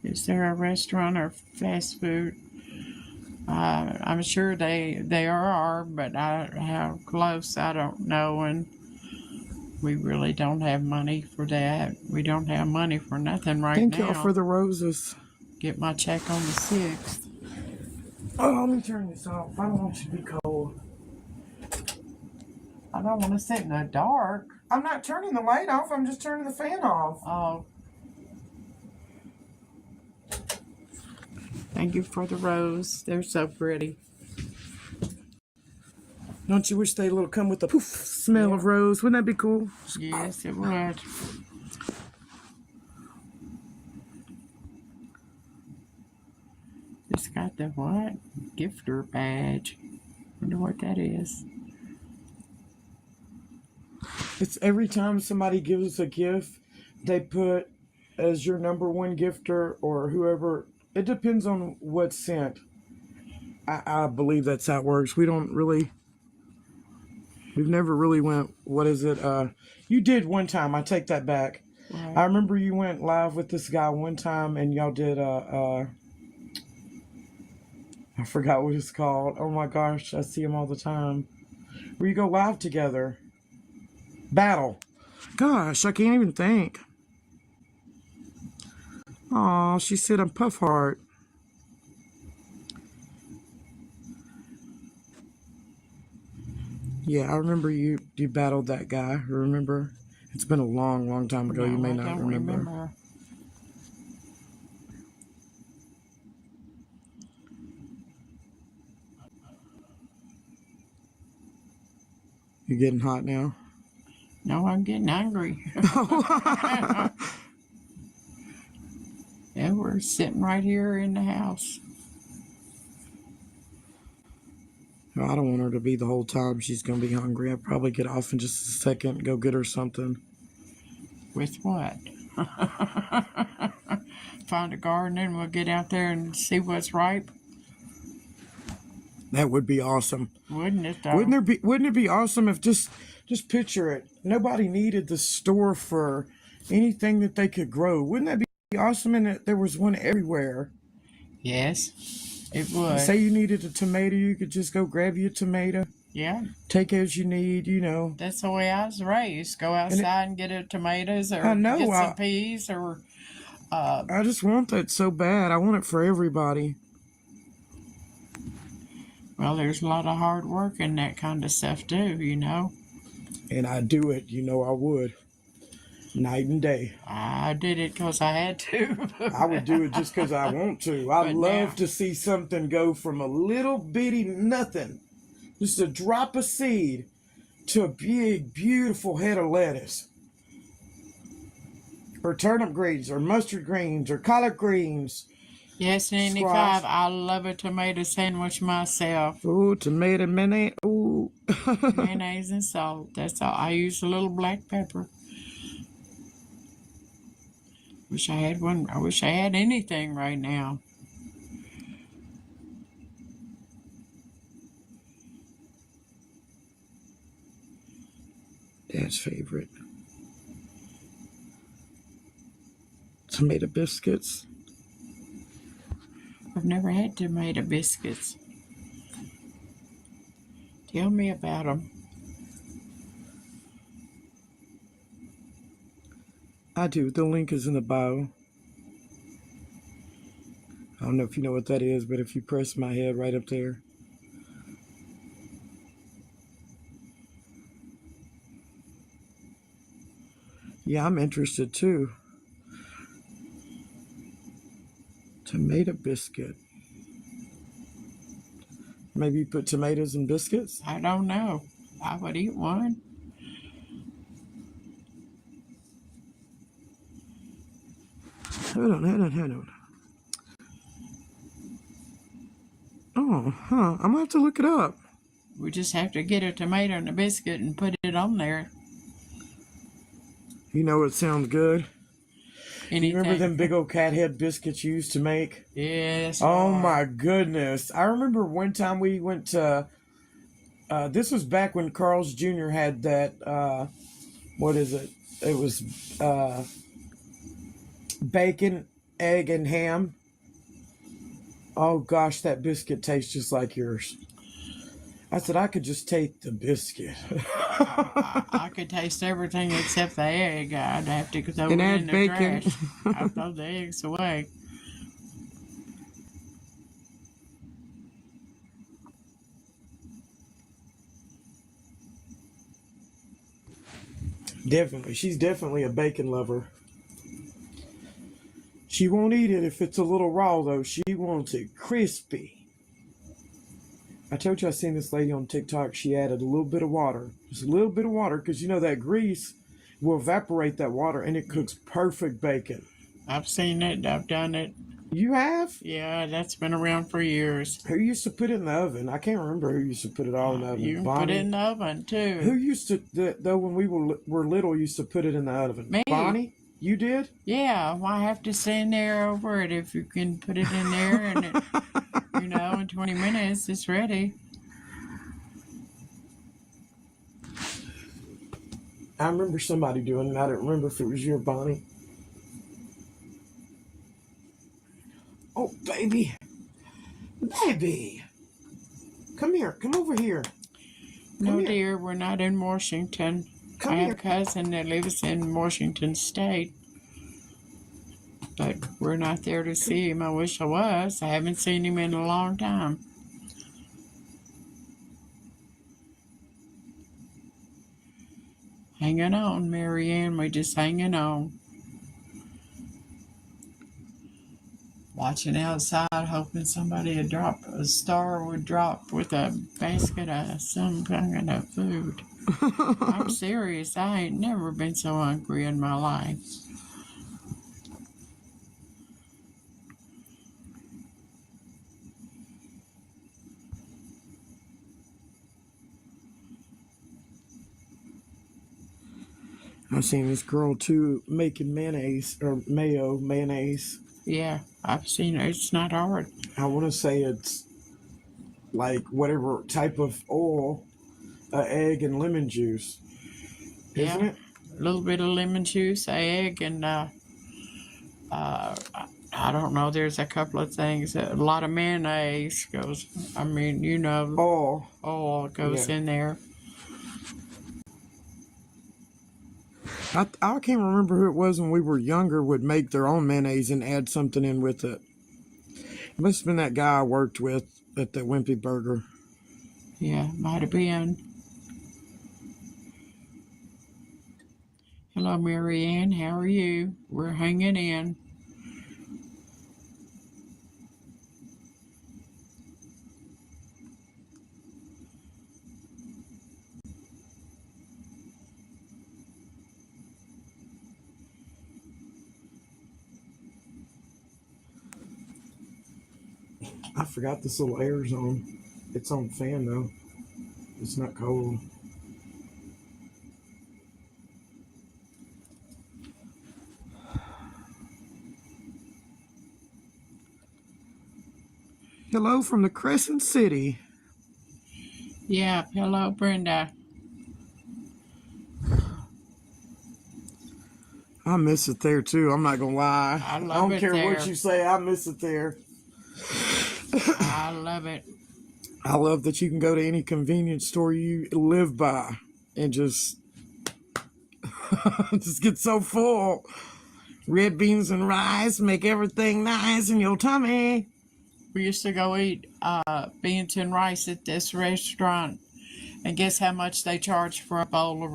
Is there a restaurant or fast food? I'm sure they are, but how close, I don't know, and we really don't have money for that. We don't have money for nothing right now. Thank y'all for the roses. Get my check on the 6th. Oh, let me turn this off. I don't want you to be cold. I don't want to sit in the dark. I'm not turning the light off. I'm just turning the fan off. Oh. Thank you for the rose. They're so pretty. Don't you wish they'd come with a poof smell of rose? Wouldn't that be cool? Yes, it would. It's got the what? Gifter badge. Wonder what that is. It's every time somebody gives us a gift, they put as your number one gifter or whoever. It depends on what's sent. I believe that's how it works. We've never really went, what is it? You did one time. I take that back. Right. I remember you went live with this guy one time and y'all did, I forgot what it's called. Oh my gosh, I see him all the time. Where you go live together. Battle. Gosh, I can't even think. Oh, she said I'm Puff Heart. Yeah, I remember you battled that guy. Remember? It's been a long, long time ago. No, You may I not don't remember. You're getting hot now? No, I'm getting hungry. Yeah, we're sitting right here in the house. No, I don't want her to be the whole time. She's going to be hungry. I'll probably get off in just a second, go get her something. With what? Find a garden and we'll get out there and see what's ripe. That would be awesome. Wouldn't it though? Wouldn't it be awesome if just picture it. Nobody needed the store for anything that they could grow. Wouldn't that be awesome? And there was one everywhere. Yes, it would. Say you needed a tomato, you could just go grab you a tomato. Yeah. Take as you need, you know. That's the way I was raised. Go outside and get tomatoes or I know, get some peas or... I just want that so bad. I want it for everybody. Well, there's a lot of hard work in that kind of stuff too, you know. And I do it, you know I would. Night and day. I did it because I had to. I would do it just because I want to. I love to see something go from a little bitty nothing, just a drop of seed, to a big, beautiful head of lettuce. Or turnip greens, or mustard greens, or collard greens. Yes, 95. I love a tomato sandwich myself. Ooh, tomato mayonnaise. Ooh. Mayonnaise and salt. That's all. I use a little black pepper. Wish I had one. I wish I had anything right now. Dad's favorite. Tomato biscuits. I've never had tomato biscuits. Tell me about them. I do. The link is in the bio. I don't know if you know what that is, but if you press my head right up there. Yeah, I'm interested too. Tomato biscuit. Maybe you put tomatoes in biscuits? I don't know. I would eat one. Hold on. Oh, huh. I'm going to have to look it up. We just have to get a tomato and a biscuit and put it on there. You know what sounds good? Anything. You remember them big old cat head biscuits you used to make? Yes. Oh my goodness. I remember one time we went to, this was back when Carl's Jr. had that, what is it? It was bacon, egg, and ham. Oh gosh, that biscuit tastes just like yours. I said I could just take the biscuit. I could taste everything except the egg. I'd have to throw it in the bacon. trash. I'd throw the eggs away. Definitely. She's definitely a bacon lover. She won't eat it if it's a little raw, though. She wants it crispy. I told you I seen this lady on TikTok. She added a little bit of water. Just a little bit of water, because you know that grease will evaporate that water, and it cooks perfect bacon. I've seen it. I've done it. You have? Yeah, that's been around for years. Who used to put it in the oven? I can't remember who used to put it all in the oven. You can Bonnie? put it in the oven, too. Who used to, though, when we were little, used to put it in the oven? Me. Bonnie? You did? Yeah, well, I have to stand there over it. If you can put it in there and, in 20 minutes, it's ready. I remember somebody doing it. I don't remember if it was you or Bonnie. Oh, baby. Baby. Come here. Come over here. No, dear, we're not in Washington. I have a cousin that lives in Washington State. But we're not there to see him. I wish I was. I haven't seen him in a long time. Hanging on, Marianne. We're just hanging on. Watching outside, hoping a star would drop with a basket of some kind of food. I'm serious. I ain't never been so hungry in my life. I've seen this girl too making mayonnaise. Yeah, I've seen it. It's not hard. I want to say it's like whatever type of oil, egg and lemon juice, isn't it? A little bit of lemon juice, egg, and I don't know. There's a couple of things. A lot of mayonnaise goes. Oil goes in there. I can't remember who it was when we were younger would make their own mayonnaise and add something in with it. It must have been that guy I worked with at the Wimpy Burger. Yeah, might have been. Hello, Marianne. How are you? We're hanging in. I forgot this little air's on. It's on fan though. It's not cold. Hello from the Crescent City. Yeah, hello, Brenda. I miss it there too. I'm not gonna lie. I love I don't it care there. what you say. I miss it there. I love it. I love that you can go to any convenience store you live by and just get so full. Red beans and rice make everything nice in your tummy. We used to go eat beans and rice at this restaurant, and guess how much they charge for a bowl of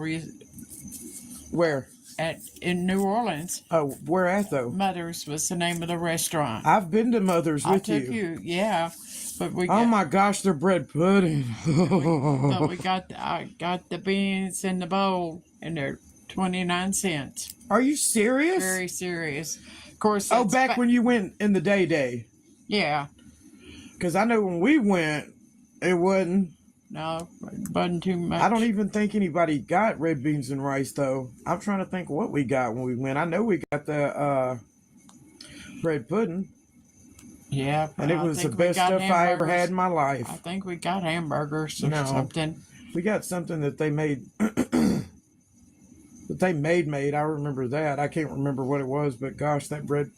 Where? in New Orleans. Oh, where at though? Mother's was the name of the restaurant. I've been to Mother's I with took you. you, yeah. But Oh my gosh, their bread pudding. I got the beans in the bowl, and they're 29 cents. Are you serious? Very serious. Of course. Oh, back when you went in the day. Yeah. Because I know when we went, it wasn't. No, it wasn't too much. I don't even think anybody got red beans and rice, though. I'm trying to think what we got when we went. I know we got the bread pudding. Yeah. And it was the best stuff I ever had in my life. I think we got hamburgers or something. We got something that they made. That they made. I remember that. I can't remember what it was, but gosh, that bread,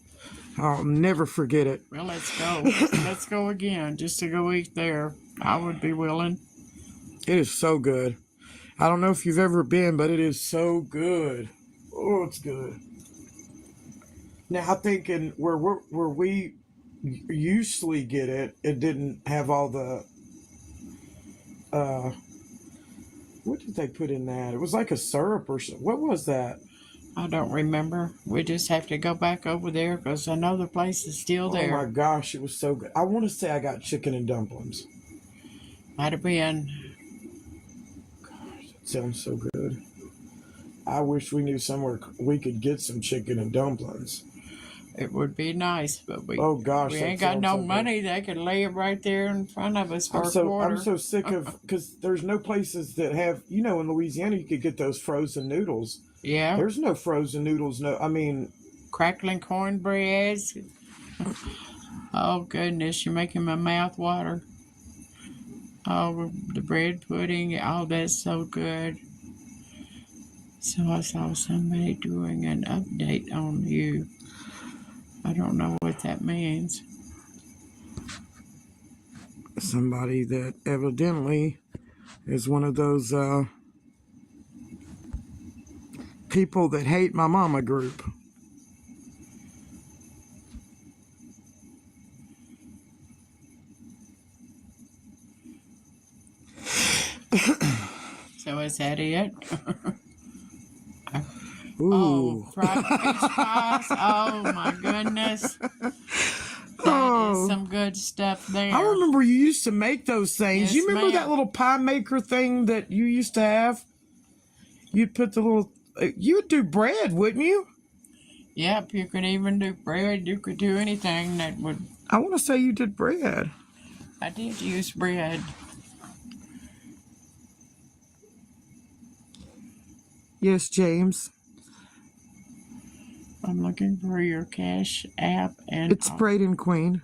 I'll never forget it. Well, let's go. Let's go again just to go eat there. I would be willing. It is so good. I don't know if you've ever been, but it is so good. Oh, it's good. Now, I think where we usually get it, it didn't have all the, what did they put in that? It was like a syrup or something. What was that? I don't remember. We just have to go back over there because another place is still there. Oh my gosh, it was so good. I want to say I got chicken and dumplings. Might have been. Gosh, that sounds so good. I wish we knew somewhere we could get some chicken and dumplings. It would be nice, but we Oh gosh, we that ain't got sounds no so good. money. They could lay it right there in front of us for a quarter. I'm so sick of, because there's no places that have, you know, in Louisiana you could get those frozen noodles. Yeah. There's no frozen noodles. No, I mean, Crackling cornbreads. Oh goodness, you're making my mouth water. Oh, the bread pudding. Oh, that's so good. So I saw somebody doing an update on you. I don't know what that means. somebody that evidently is one of those people that hate my mama group. So is that it? Ooh. Oh, fried fish pies. Oh my goodness. That is some good stuff there. I remember you used to make those things. Yes, You remember that ma'am. little pie maker thing that you used to have? You'd put the little, you would do bread, wouldn't you? Yep, you could even do bread. You could do anything that would. I want to say you did bread. I did use bread. Yes, James. I'm looking for your Cash App and. It's Braden Queen.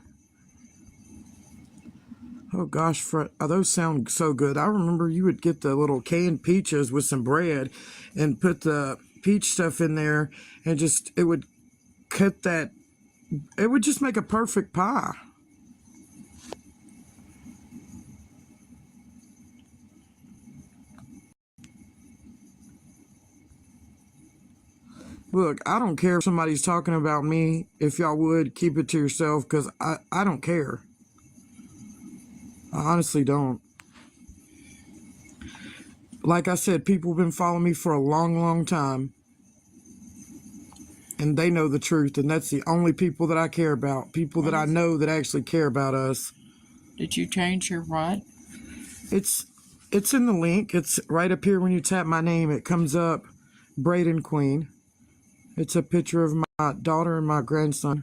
Oh gosh, those sound so good. I remember you would get the little canned peaches with some bread and put the peach stuff in there and just, it would cut that, it would just make a perfect pie. Look, I don't care if somebody's talking about me. If y'all would, keep it to yourself, because I don't care. I honestly don't. Like I said, people have been following me for a long, long time. And they know the truth, and that's the only people that I care about. People that I know that actually care about us. Did you change your what? It's in the link. It's right up here when you tap my name. It comes up, Braden Queen. It's a picture of my daughter and my grandson.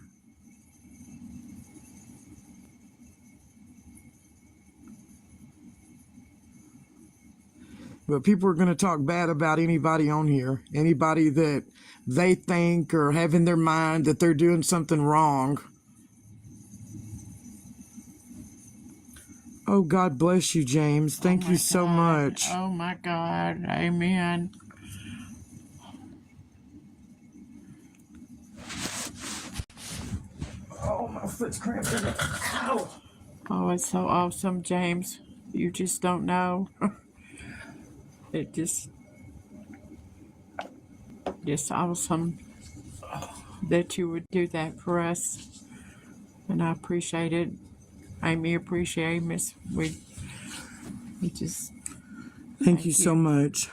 But people are going to talk bad about anybody on here. Anybody that they think or have in their mind that they're doing something wrong. Oh, God bless you, James. Thank you so much. Oh my God. Amen. Oh, my foot's cramping. Ow. Oh, it's so awesome, James. You just don't know. It just awesome that you would do that for us. And I appreciate it. Amy appreciate Miss. We just Thank you so much.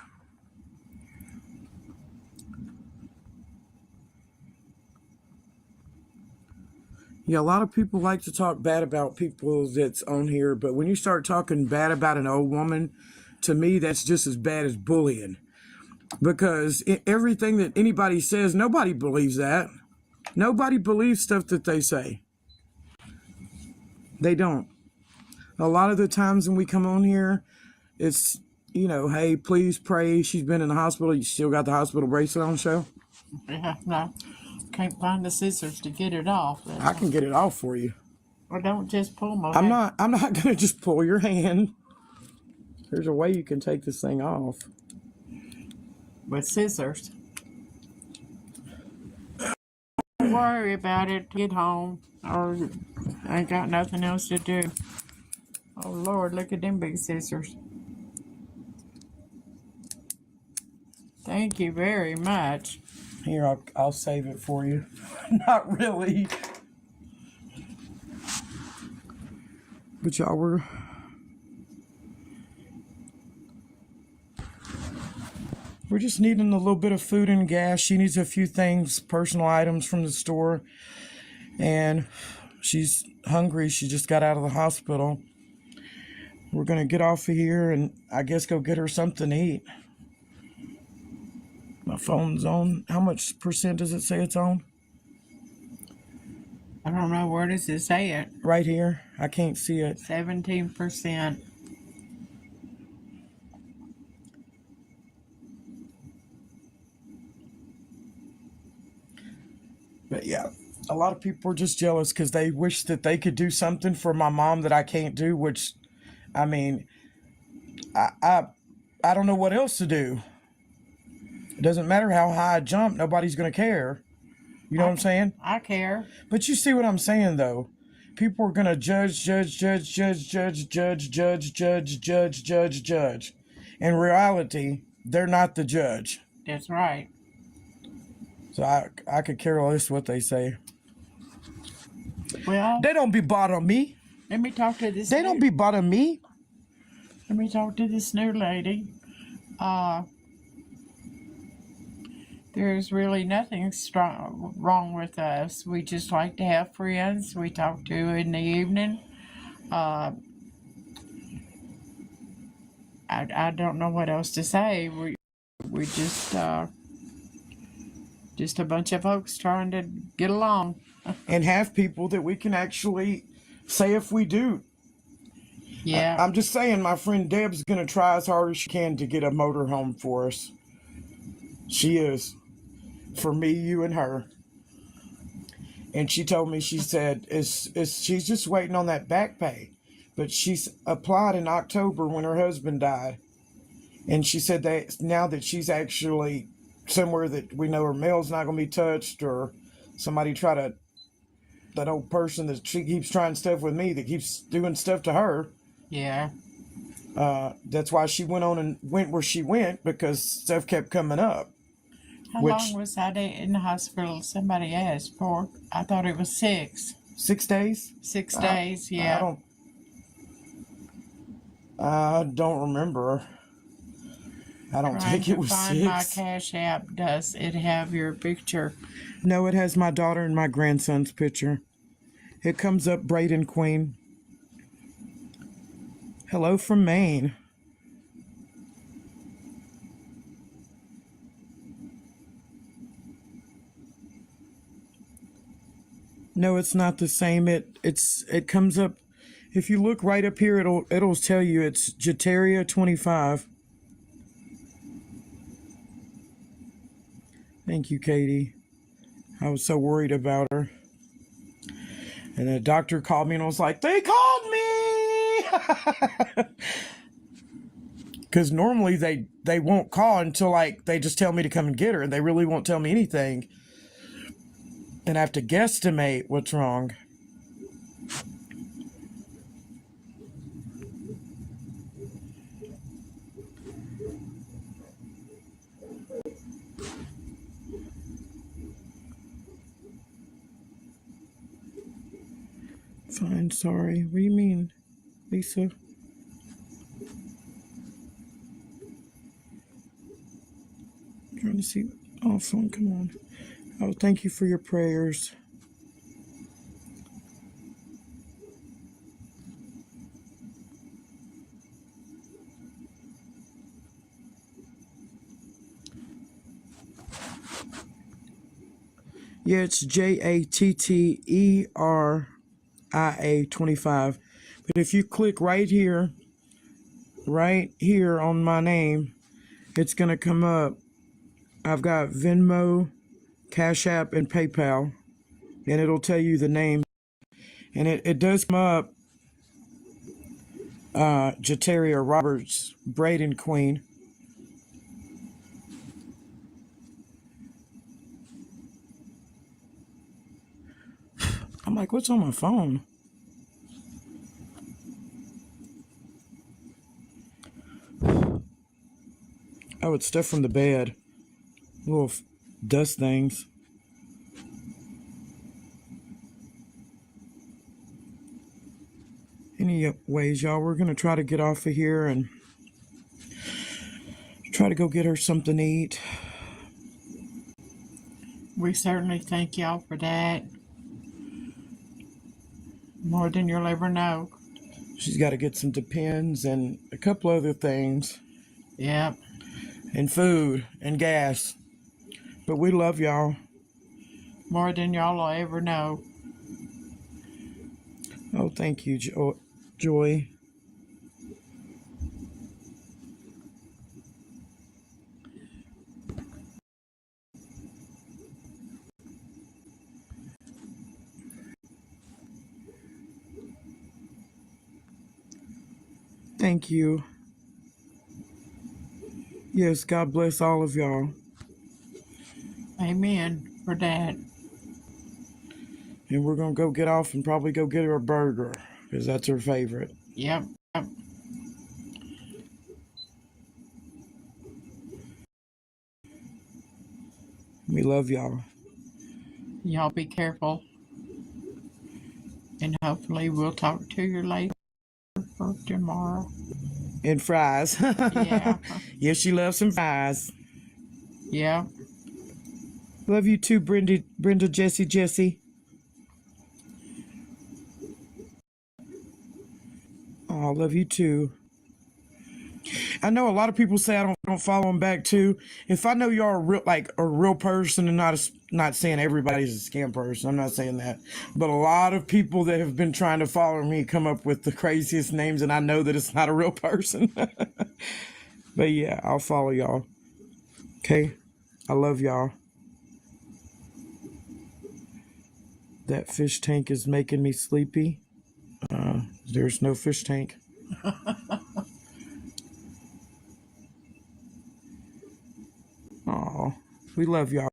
Yeah, a lot of people like to talk bad about people that's on here, but when you start talking bad about an old woman, to me, that's just as bad as bullying. Because everything that anybody says, nobody believes that. Nobody believes stuff that they say. They don't. A lot of the times when we come on here, it's, you know, hey, please pray. She's been in the hospital. You still got the hospital bracelet on show? Yeah, no. Can't find the scissors to get it off. I can get it off for you. Or don't just pull my I'm not gonna just pull your hand. There's a way you can take this thing off. with scissors. Don't worry about it. Get home. Or I ain't got nothing else to do. Oh Lord, look at them big scissors. Thank you very much. Here, I'll save it for you. Not really. But y'all We're just needing a little bit of food and gas. She needs a few things, personal items from the store. And she's hungry. She just got out of the hospital. We're going to get off of here and I guess go get her something to eat. My phone's on. How much percent does it say it's on? I don't know. Where does it say it? Right here. I can't see it. 17%. But yeah, a lot of people are just jealous because they wish that they could do something for my mom that I can't do, which, I mean, I don't know what else to do. It doesn't matter how high I jump, nobody's going to care. You know what I'm saying? I care. But you see what I'm saying, though. People are going to judge. In reality, they're not the judge. That's right. So I could care less what they say. Well, They don't be bothering me. let me talk to this. They don't be bothering me. Let me talk to this new lady. There's really nothing wrong with us. We just like to have friends. We talk to in the evening. I don't know what else to say. We just a bunch of folks trying to get along. And have people that we can actually say if we do. Yeah. I'm just saying, my friend Deb's going to try as hard as she can to get a motorhome for us. She is. For me, you, and her. And she told me, she said, she's just waiting on that back pay. But she's applied in October when her husband died. And she said that now that she's actually somewhere that we know her mail's not going to be touched, or somebody that old person that she keeps trying stuff with me that keeps doing stuff to her. Yeah. That's why she went where she went, because stuff kept coming up. How long was I in the hospital? Somebody asked for. I thought it was 6. 6 days? 6 days, yeah. I don't remember. I don't think it was 6. My Cash App. Does it have your picture? No, it has my daughter and my grandson's picture. It comes up Braden Queen. Hello from Maine. No, it's not the same. It comes up. If you look right up here, it'll tell you it's Jeteria 25. Thank you, Katie. I was so worried about her. And the doctor called me and was like, "They called me!" Because normally they won't call until they just tell me to come and get her, and they really won't tell me anything. And I have to guesstimate what's wrong. Fine, sorry. What do you mean, Lisa? Trying to see. Oh, phone, come on. Oh, thank you for your prayers. Yeah, it's JATTERIA 25. But if you click right here on my name, it's going to come up. I've got Venmo, Cash App, and PayPal. And it'll tell you the name. And it does come up Jeteria Roberts, Braden Queen. I'm like, what's on my phone? Oh, it's stuff from the bed. Little dust things. Anyways, y'all, we're going to try to get off of here and try to go get her something to eat. We certainly thank y'all for that. More than you'll ever know. She's got to get some Depends and a couple other things. Yep. And food and gas. But we love y'all. More than y'all will ever know. Oh, thank you, Joy. Thank you. Yes, God bless all of y'all. Amen for that. And we're going to go get off and probably go get her a burger because that's her favorite. Yep. We love y'all. Y'all be careful. And hopefully we'll talk to you later for tomorrow. And fries. Yeah. Yes, she loves some fries. Yeah. Love you too, Brenda, Jessie. Oh, love you too. I know a lot of people say I don't follow them back too. If I know you're a real person and not saying everybody's a scam person, I'm not saying that, but a lot of people that have been trying to follow me come up with the craziest names, and I know that it's not a real person. But yeah, I'll follow y'all. Okay, I love y'all. That fish tank is making me sleepy. There's no fish tank. Oh, we love y'all.